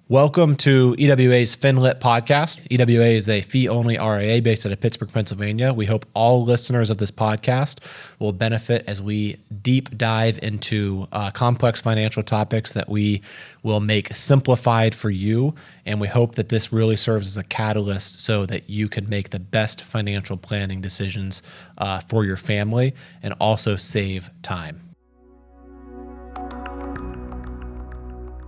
Welcome to EWA's FinLit podcast. EWA is a fee-only RIA based out of Pittsburgh, Pennsylvania. We hope all listeners of this podcast will benefit as we deep dive into complex financial topics that we will make simplified for you. And we hope that this really serves as a catalyst so that you can make the best financial planning decisions for your family and also save time.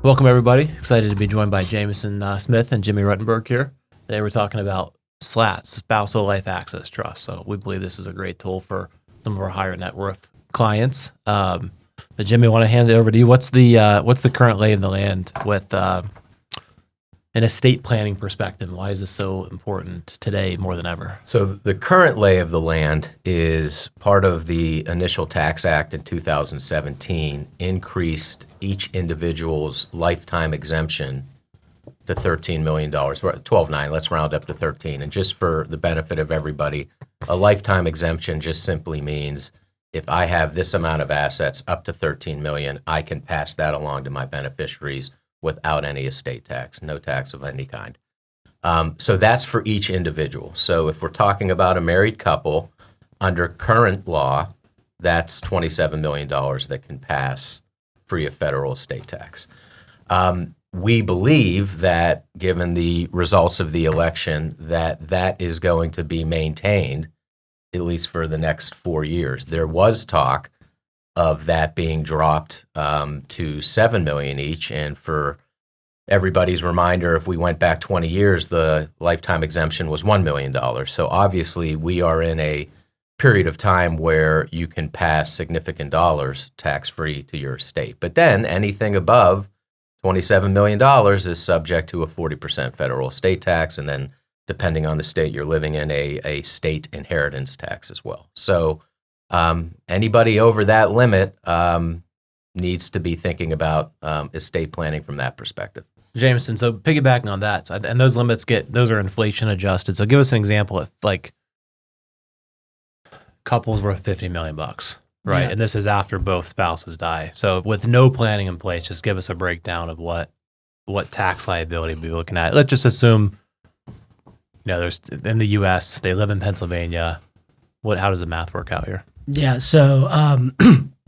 Welcome, everybody. Excited to be joined by Jameson Smith and Jimmy Ruttenberg here. Today we're talking about SLATs, Spousal Life Access Trust. So we believe this is a great tool for some of our higher net worth clients. But Jimmy, I want to hand it over to you. What's the current lay of the land with an estate planning perspective? Why is this so important today more than ever? So the current lay of the land is part of the initial Tax Act in 2017 increased each individual's lifetime exemption to $13 million. We're at 12.9, let's round up to 13. And just for the benefit of everybody, a lifetime exemption just simply means if I have this amount of assets up to 13 million, I can pass that along to my beneficiaries without any estate tax, no tax of any kind. So that's for each individual. So if we're talking about a married couple, under current law, that's $27 million that can pass free of federal estate tax. We believe that given the results of the election, that is going to be maintained at least for the next 4 years. There was talk of that being dropped to $7 million each. And for everybody's reminder, if we went back 20 years, the lifetime exemption was $1 million. So obviously we are in a period of time where you can pass significant dollars tax-free to your estate. But then anything above $27 million is subject to a 40% federal estate tax. And then depending on the state you're living in, a state inheritance tax as well. So anybody over that limit needs to be thinking about estate planning from that perspective. Jameson, so piggybacking on that, and those limits those are inflation adjusted. So give us an example of like couples worth $50 million, right? Yeah. And this is after both spouses die. So with no planning in place, just give us a breakdown of what tax liability we'll be looking at. Let's just assume, there's in the U.S., they live in Pennsylvania. How does the math work out here? Yeah, so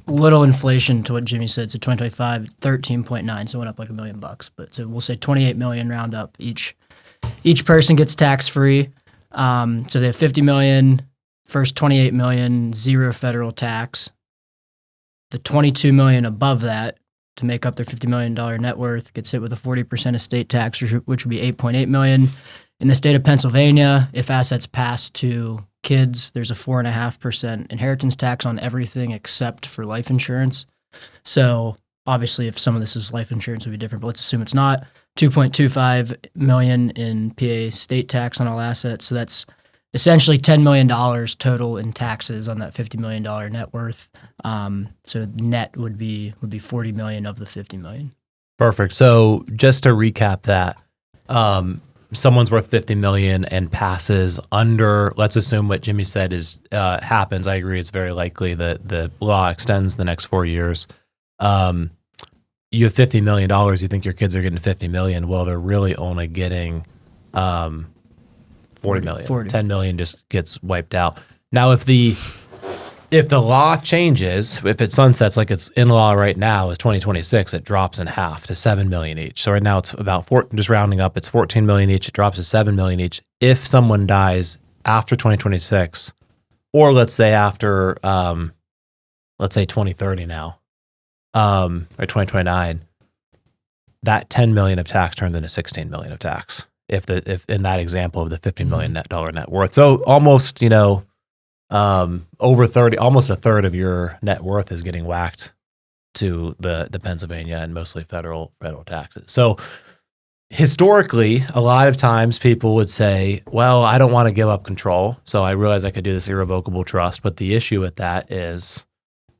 little inflation to what Jimmy said. So 2025, 13.9, so it went up like $1 million. But so we'll say 28 million round up. Each person gets tax free. So they have 50 million, first 28 million, zero federal tax. The 22 million above that to make up their $50 million net worth gets hit with a 40% estate tax, which would be 8.8 million. In the state of Pennsylvania, if assets pass to kids, there's a 4.5% inheritance tax on everything except for life insurance. So obviously, if some of this is life insurance, it would be different, but let's assume it's not. 2.25 million in PA state tax on all assets. So that's essentially $10 million total in taxes on that $50 million net worth. So net would be 40 million of the 50 million. Perfect. So just to recap that, someone's worth 50 million and passes under, let's assume what Jimmy said happens. I agree. It's very likely that the law extends the next 4 years. You have $50 million. You think your kids are getting 50 million. Well, they're really only getting 40 million. 10 million just gets wiped out. Now, if the law changes, if it sunsets like it's in law right now is 2026, it drops in half to 7 million each. So right now it's about just rounding up, it's 14 million each. It drops to 7 million each. If someone dies after 2026, or let's say after, let's say 2030 now, or 2029, that 10 million of tax turns into 16 million of tax. If in that example of the $50 million net worth. So almost, over 30, almost a third of your net worth is getting whacked to the Pennsylvania and mostly federal taxes. So historically, a lot of times people would say, well, I don't want to give up control. So I realize I could do this irrevocable trust. But the issue with that is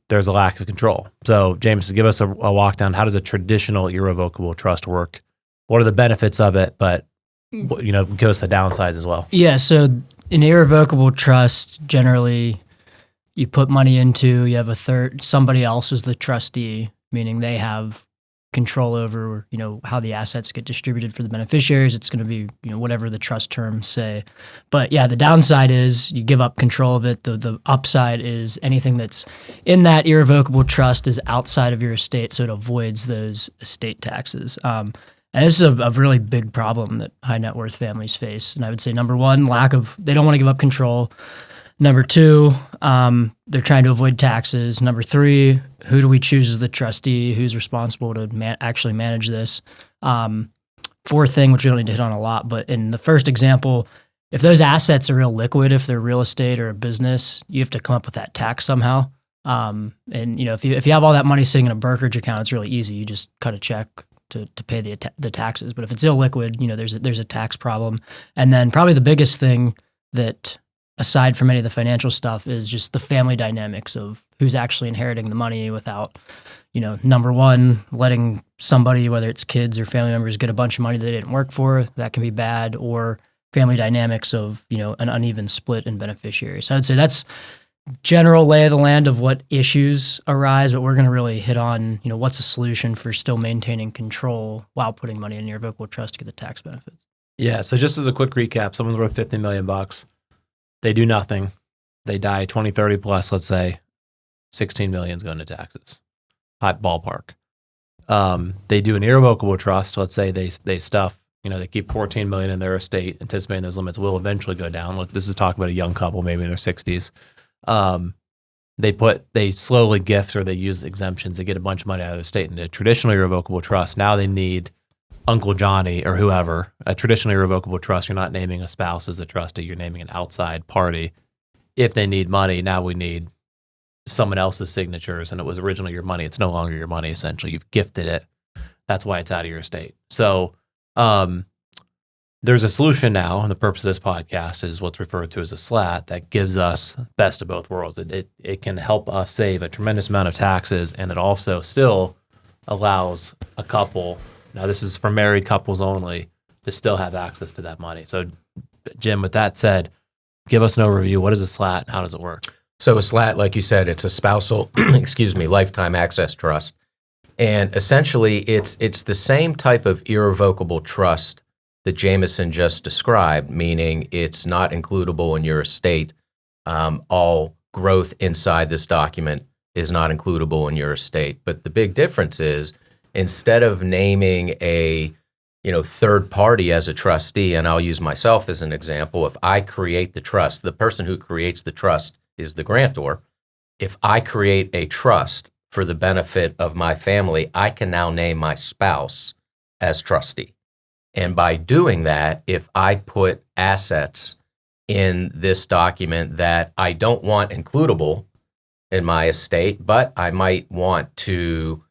there's a lack of control. So James, give us a walk down. How does a traditional irrevocable trust work? What are the benefits of it? But, give us the downsides as well. Yeah. So an irrevocable trust, generally you put money into, you have a third, somebody else is the trustee, meaning they have control over, how the assets get distributed for the beneficiaries. It's going to be, whatever the trust terms say. But yeah, the downside is you give up control of it. The upside is anything that's in that irrevocable trust is outside of your estate, so it avoids those estate taxes. And this is a really big problem that high net worth families face. And I would say, number one, they don't want to give up control. Number two, they're trying to avoid taxes. Number three, who do we choose as the trustee? Who's responsible to actually manage this? Fourth thing, which we don't need to hit on a lot, but in the first example, if those assets are real liquid, if they're real estate or a business, you have to come up with that tax somehow. And if you have all that money sitting in a brokerage account, it's really easy. You just cut a check to pay the taxes. But if it's illiquid, there's a tax problem. And then probably the biggest thing that, aside from any of the financial stuff, is just the family dynamics of who's actually inheriting the money without, number one, letting somebody, whether it's kids or family members, get a bunch of money they didn't work for. That can be bad. Or family dynamics of, an uneven split in beneficiaries. So I'd say that's general lay of the land of what issues arise, but we're going to really hit on, what's a solution for still maintaining control while putting money in your irrevocable trust to get the tax benefits. Yeah. So just as a quick recap, someone's worth $50 million. They do nothing. They die 20, 30 plus, let's say. 16 million is going to taxes. Hot ballpark. They do an irrevocable trust. Let's say they stuff, they keep 14 million in their estate, anticipating those limits will eventually go down. Look, this is talking about a young couple, maybe in their 60s. They slowly gift or they use exemptions. They get a bunch of money out of the estate into a traditionally irrevocable trust. Now they need Uncle Johnny or whoever, a traditionally irrevocable trust. You're not naming a spouse as the trustee. You're naming an outside party. If they need money, now we need someone else's signatures, and it was originally your money. It's no longer your money, essentially. You've gifted it. That's why it's out of your estate. So there's a solution now, and the purpose of this podcast is what's referred to as a SLAT that gives us best of both worlds. It can help us save a tremendous amount of taxes, and it also still allows a couple, now this is for married couples only, to still have access to that money. So Jim, with that said, give us an overview. What is a SLAT? How does it work? So a SLAT, like you said, it's a spousal, lifetime access trust. And essentially it's the same type of irrevocable trust that Jameson just described, meaning it's not includable in your estate. All growth inside this document is not includable in your estate. But the big difference is, instead of naming a third party as a trustee, and I'll use myself as an example, if I create the trust, the person who creates the trust is the grantor. If I create a trust for the benefit of my family, I can now name my spouse as trustee. And by doing that, if I put assets in this document that I don't want includable in my estate, but I might want to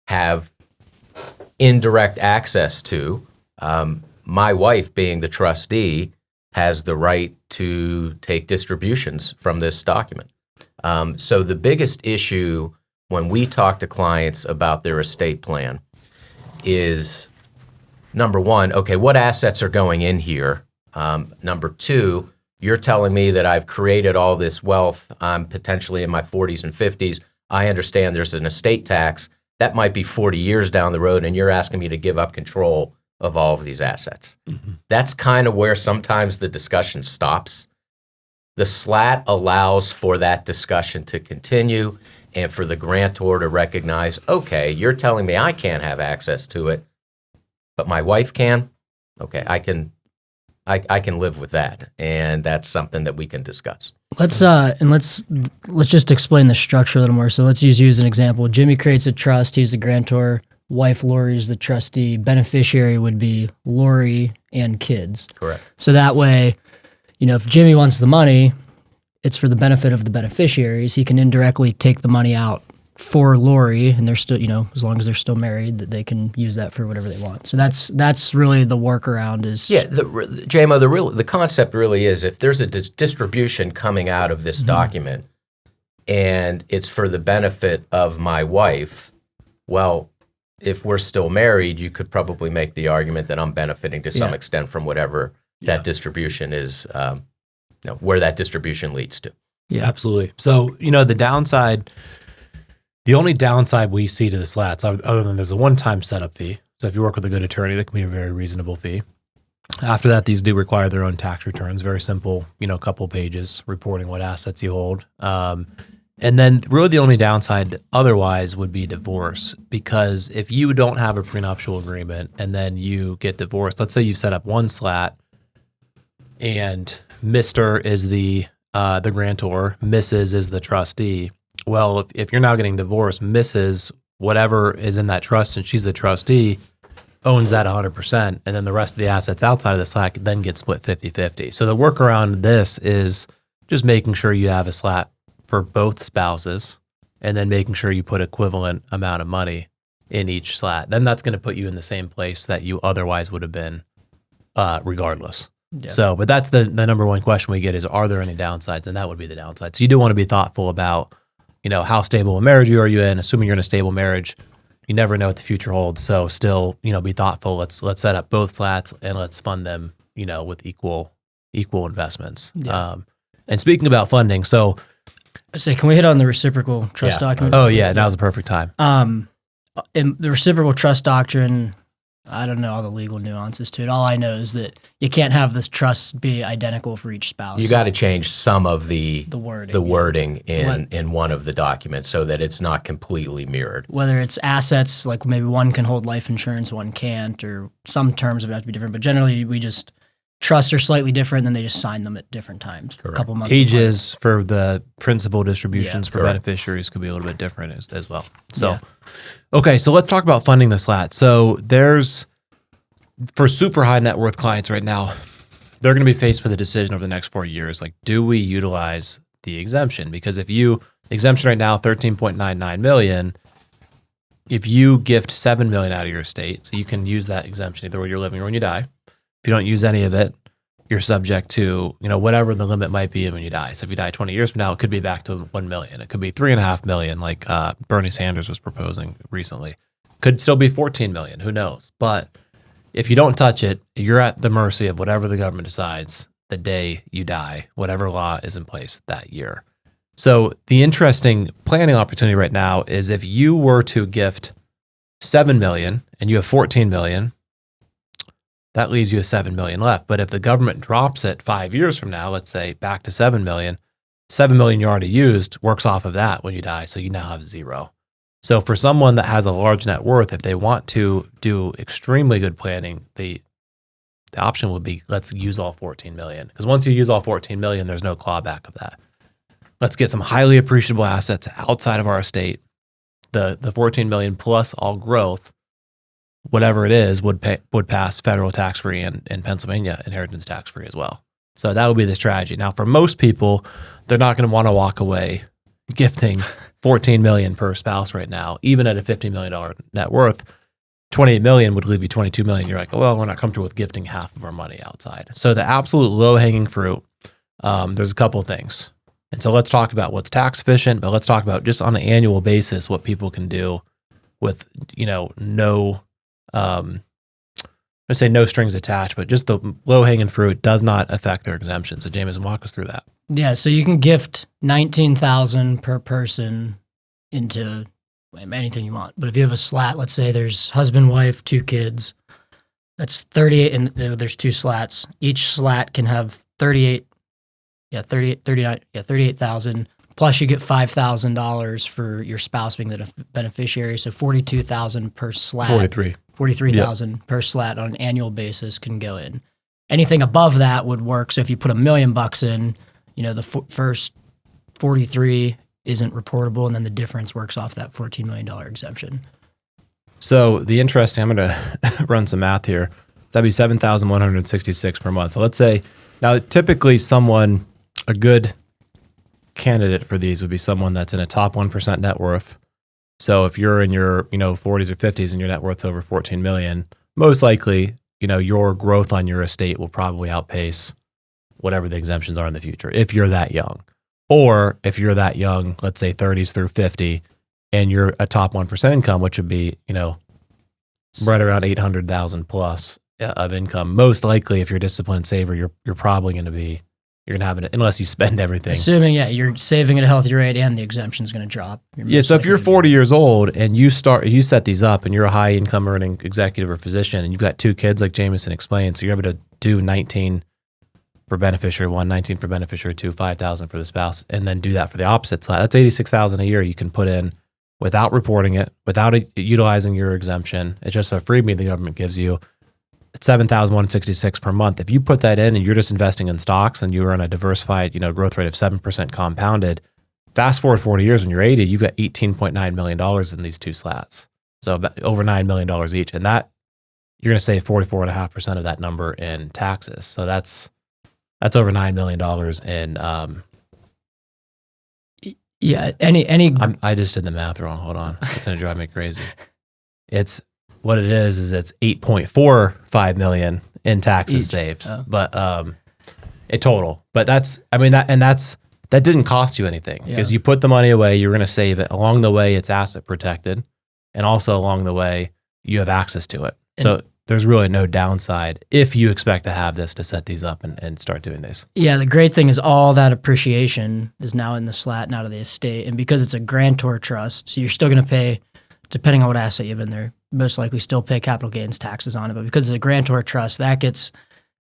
have indirect access to, my wife, being the trustee, has the right to take distributions from this document. So the biggest issue when we talk to clients about their estate plan is, number one, okay, what assets are going in here? Number two, you're telling me that I've created all this wealth. I'm potentially in my 40s and 50s. I understand there's an estate tax. That might be 40 years down the road, and you're asking me to give up control of all of these assets. Mm-hmm. That's kind of where sometimes the discussion stops. The SLAT allows for that discussion to continue and for the grantor to recognize, okay, you're telling me I can't have access to it, but my wife can. Okay, I can live with that, and that's something that we can discuss. Let's just explain the structure a little more. So let's use you as an example. Jimmy creates a trust. He's the grantor. Wife Lori is the trustee. Beneficiary would be Lori and kids. Correct. So that way, if Jimmy wants the money, it's for the benefit of the beneficiaries. He can indirectly take the money out for Lori, and they're still, as long as they're still married, that they can use that for whatever they want. So that's really the workaround. Is JMO, the concept really is, if there's a distribution coming out of this document and it's for the benefit of my wife, well, if we're still married, you could probably make the argument that I'm benefiting to some extent from whatever that distribution is, where that distribution leads to. Yeah, absolutely. So, the The only downside we see to the slats, other than there's a one-time setup fee. So if you work with a good attorney, that can be a very reasonable fee. After that, these do require their own tax returns. Very simple, a couple pages reporting what assets you hold. And then really the only downside otherwise would be divorce, because if you don't have a prenuptial agreement and then you get divorced, let's say you set up one slat and Mr. is the grantor, Mrs. is the trustee. Well, if you're now getting divorced, Mrs., whatever is in that trust and she's the trustee, owns that 100%, and then the rest of the assets outside of the slat then get split 50-50. So the workaround this is just making sure you have a slat for both spouses, and then making sure you put equivalent amount of money in each slat. Then that's going to put you in the same place that you otherwise would have been, regardless. Yeah. So, but that's the number one question we get is, are there any downsides? And that would be the downside. So you do want to be thoughtful about, how stable a marriage are you in? Assuming you're in a stable marriage, you never know what the future holds. So still, be thoughtful. Let's set up both slats and let's fund them, with equal investments. Yeah. And speaking about funding, so. I say, can we hit on the reciprocal trust document? Oh yeah, now's the perfect time. In the reciprocal trust doctrine, I don't know all the legal nuances to it. All I know is that you can't have this trust be identical for each spouse. You got to change some of the wording in one of the documents so that it's not completely mirrored. Whether it's assets, like maybe one can hold life insurance, one can't, or some terms would have to be different. But generally, we just trusts are slightly different, and then they just sign them at different times. Correct. A couple months. Ages for the principal distributions for correct. beneficiaries could be a little bit different as well. So, Okay, so let's talk about funding the slat. So for super high net worth clients right now, they're going to be faced with a decision over the next 4 years. Like, do we utilize the exemption? Because exemption right now, $13.99 million, if you gift $7 million out of your estate, so you can use that exemption either when you're living or when you die. If you don't use any of it, you're subject to, whatever the limit might be when you die. So if you die 20 years from now, it could be back to 1 million. It could be 3.5 million, like Bernie Sanders was proposing recently. Could still be 14 million, who knows? But if you don't touch it, you're at the mercy of whatever the government decides the day you die, whatever law is in place that year. So the interesting planning opportunity right now is if you were to gift 7 million and you have 14 million, that leaves you a 7 million left. But if the government drops it 5 years from now, let's say back to 7 million, 7 million you already used works off of that when you die. So you now have zero. So for someone that has a large net worth, if they want to do extremely good planning, the option would be, let's use all 14 million. Because once you use all 14 million, there's no clawback of that. Let's get some highly appreciable assets outside of our estate. The 14 million plus all growth, whatever it is, would pass federal tax-free and in Pennsylvania inheritance tax-free as well. So that would be the strategy. Now, for most people, they're not going to want to walk away gifting 14 million per spouse right now, even at a $50 million net worth. 28 million would leave you 22 million. You're like, well, we're not comfortable with gifting half of our money outside. So the absolute low-hanging fruit, there's a couple of things. And so let's talk about what's tax efficient, but let's talk about just on an annual basis what people can do with, no, I say no strings attached, but just the low-hanging fruit does not affect their exemption. So Jameson, walk us through that. Yeah, so you can gift $19,000 per person into anything you want. But if you have a slat, let's say there's husband, wife, 2 kids, that's 38, and there's 2 slats. Each slat can have 38,000. Plus you get $5,000 for your spouse being the beneficiary. So $42,000 per slat. 43,000 per slat on an annual basis can go in. Anything above that would work. So if you put $1 million in, the first 43 isn't reportable, and then the difference works off that $14 million exemption. So I'm going to run some math here. That'd be 7,166 per month. So let's say, now typically a good candidate for these would be someone that's in a top 1% net worth. So if you're in your, 40s or 50s and your net worth's over 14 million, most likely, your growth on your estate will probably outpace whatever the exemptions are in the future, if you're that young. Or if you're that young, let's say 30s through 50, and you're a top 1% income, which would be, right around 800,000 plus of income. Most likely, if you're a disciplined saver, you're probably going to be, you're going to have it unless you spend everything. Assuming, you're saving at a healthy rate and the exemption is going to drop. Yeah, so if you're 40 years old and you set these up and you're a high income earning executive or physician and you've got 2 kids like Jameson explained, so you're able to do 19 for beneficiary 1, 19 for beneficiary 2, 5,000 for the spouse, and then do that for the opposite side. That's 86,000 a year you can put in without reporting it, without utilizing your exemption. It's just a freebie the government gives you. It's 7,166 per month. If you put that in and you're just investing in stocks and you're on a diversified, growth rate of 7% compounded, fast forward 40 years when you're 80, you've got $18.9 million in these 2 slats. So about over $9 million each. And that you're going to save 44.5% of that number in taxes. So that's over $9 million in, I just did the math wrong. Hold on. It's going to drive me crazy. It's what it is it's 8.45 million in taxes saved, but a total. But that didn't cost you anything because you put the money away. You're going to save it. Along the way, it's asset protected, and also along the way, you have access to it. So there's really no downside if you expect to have this to set these up and start doing this. Yeah, the great thing is all that appreciation is now in the slat and out of the estate, and because it's a grantor trust, so you're still going to pay, depending on what asset you have in there, most likely still pay capital gains taxes on it. But because it's a grantor trust, that gets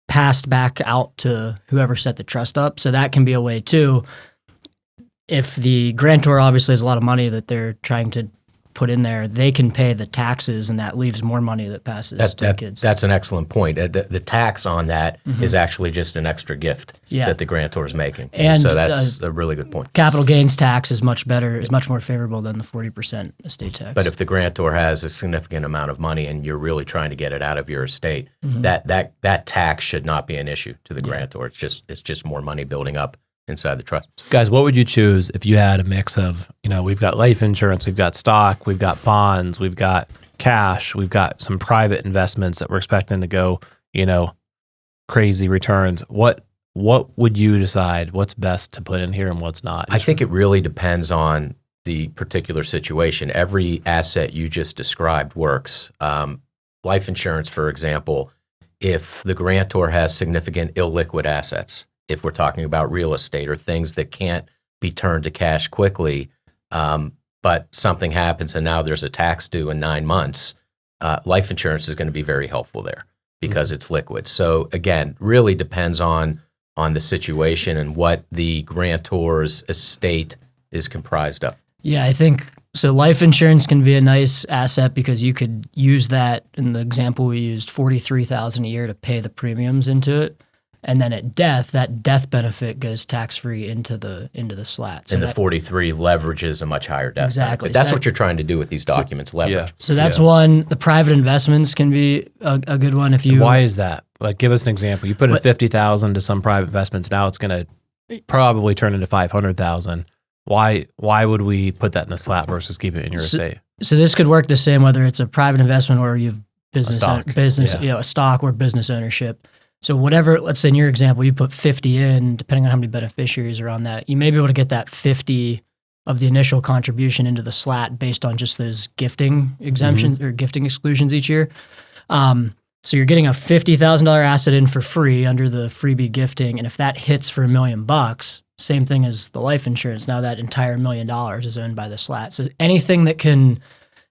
passed back out to whoever set the trust up. So that can be a way too. If the grantor obviously has a lot of money that they're trying to put in there, they can pay the taxes, and that leaves more money that passes to the kids. That's an excellent point. The tax on that is actually just an extra gift that the grantor is making. And so that's a really good point. Capital gains tax is much better, is much more favorable than the 40% estate tax. But if the grantor has a significant amount of money and you're really trying to get it out of your estate, that tax should not be an issue to the grantor. It's just more money building up inside the trust. Guys, what would you choose if you had a mix of, we've got life insurance, we've got stock, we've got bonds, we've got cash, we've got some private investments that we're expecting to go, crazy returns. What would you decide what's best to put in here and what's not? I think it really depends on the particular situation. Every asset you just described works. Life insurance, for example, if the grantor has significant illiquid assets, if we're talking about real estate or things that can't be turned to cash quickly, but something happens and now there's a tax due in 9 months, life insurance is going to be very helpful there because it's liquid. So again, really depends on the situation and what the grantor's estate is comprised of. Yeah, I think so. Life insurance can be a nice asset because you could use that. In the example we used, $43,000 a year to pay the premiums into it. And then at death, that death benefit goes tax-free into the slat. So and the 43 leverages a much higher death exactly. benefit. That's what you're trying to do with these documents, leverage. Yeah. So that's one. The private investments can be a good one if you. And why is that? Like, give us an example. You put in $50,000 to some private investments. Now it's going to probably turn into $500,000. Why would we put that in the slat versus keep it in your estate? So this could work the same whether it's a private investment or you've business, yeah. A stock or business ownership. So whatever, let's say in your example, you put 50 in, depending on how many beneficiaries are on that, you may be able to get that 50 of the initial contribution into the slat based on just those gifting exemptions or gifting exclusions each year. So you're getting a $50,000 asset in for free under the freebie gifting. And if that hits for $1 million, same thing as the life insurance. Now that entire $1 million is owned by the slat. So anything that can,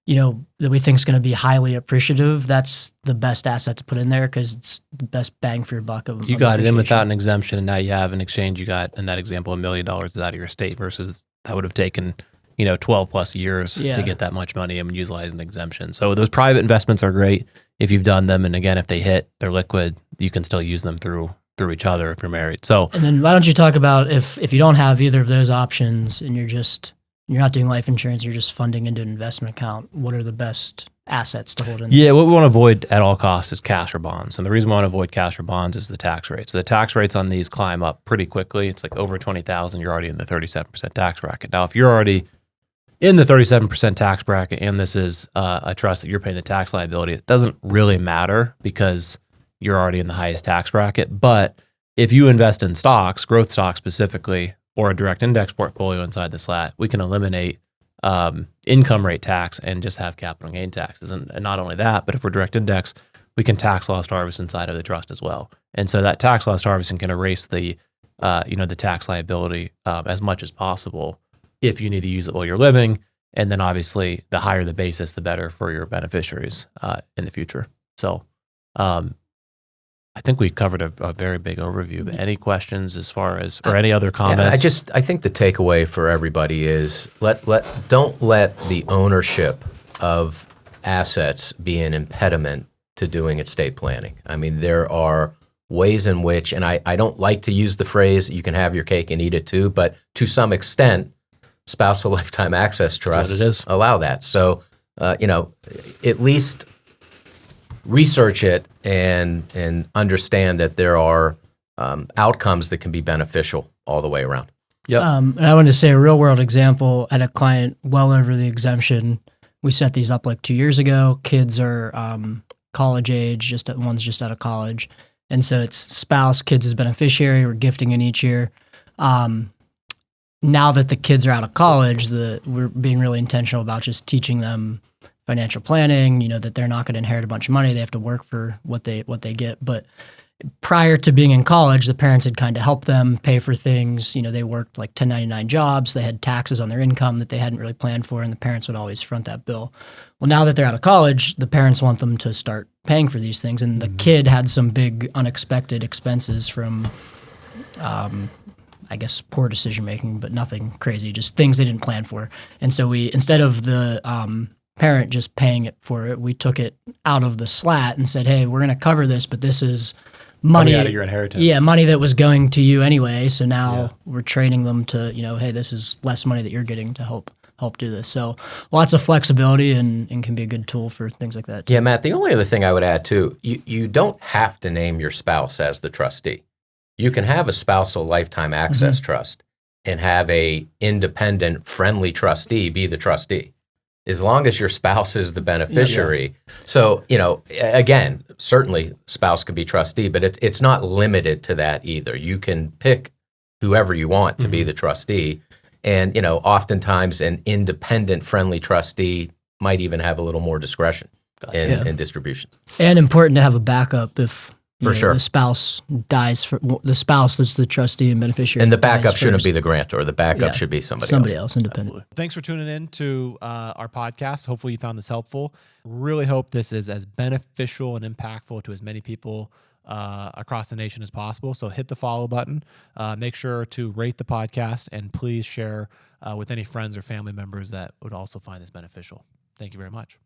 that we think is going to be highly appreciative, that's the best asset to put in there because it's the best bang for your buck. You got it in without an exemption, and now you have an exchange. You got, in that example, $1 million is out of your estate versus that would have taken, 12 plus years to get that much money and utilizing the exemption. So those private investments are great if you've done them. And again, if they hit, they're liquid, you can still use them through each other if you're married. So, and then why don't you talk about if you don't have either of those options and you're not doing life insurance, you're just funding into an investment account, what are the best assets to hold in there? Yeah, what we want to avoid at all costs is cash or bonds. And the reason we want to avoid cash or bonds is the tax rate. So the tax rates on these climb up pretty quickly. It's like over 20,000, you're already in the 37% tax bracket. Now, if you're already in the 37% tax bracket and this is a trust that you're paying the tax liability, it doesn't really matter because you're already in the highest tax bracket. But if you invest in stocks, growth stocks specifically, or a direct index portfolio inside the slat, we can eliminate income rate tax and just have capital gain taxes. And not only that, but if we're direct index, we can tax loss harvest inside of the trust as well. And so that tax loss harvesting can erase the the tax liability as much as possible if you need to use it while you're living. And then obviously the higher the basis, the better for your beneficiaries in the future. So I think we covered a very big overview. But any questions as far as, or any other comments? Yeah, I think the takeaway for everybody is don't let the ownership of assets be an impediment to doing estate planning. I mean, there are ways in which, and I don't like to use the phrase, you can have your cake and eat it too, but to some extent, spousal lifetime access trusts allow that. So, at least research it and understand that there are outcomes that can be beneficial all the way around. Yep. And I want to say a real world example. I had a client well over the exemption. We set these up like 2 years ago. Kids are college age, one's just out of college. And so it's spouse, kids as beneficiary. We're gifting in each year. Now that the kids are out of college, we're being really intentional about just teaching them financial planning, that they're not going to inherit a bunch of money. They have to work for what they get. But prior to being in college, the parents had kind of helped them pay for things. They worked like 1099 jobs. They had taxes on their income that they hadn't really planned for, and the parents would always front that bill. Well, now that they're out of college, the parents want them to start paying for these things. And the kid had some big unexpected expenses from, I guess, poor decision making, but nothing crazy, just things they didn't plan for. And so instead of the parent just paying it for it, we took it out of the slat and said, hey, we're going to cover this, but this is money coming out of your inheritance. Yeah, money that was going to you anyway. So now we're training them to, hey, this is less money that you're getting to help do this. So lots of flexibility and can be a good tool for things like that too. Yeah, Matt, the only other thing I would add too, you don't have to name your spouse as the trustee. You can have a spousal lifetime access trust and have a independent, friendly trustee be the trustee, as long as your spouse is the beneficiary. Yeah. So, again, certainly spouse can be trustee, but it's not limited to that either. You can pick whoever you want to be the trustee. And, oftentimes an independent, friendly trustee might even have a little more discretion in distribution. And important to have a backup if sure the spouse dies, the spouse that's the trustee and beneficiary. And the backup shouldn't be the grantor. The backup should be somebody else independent. Absolutely. Thanks for tuning in to our podcast. Hopefully you found this helpful. Really hope this is as beneficial and impactful to as many people across the nation as possible. So hit the follow button. Make sure to rate the podcast, and please share with any friends or family members that would also find this beneficial. Thank you very much.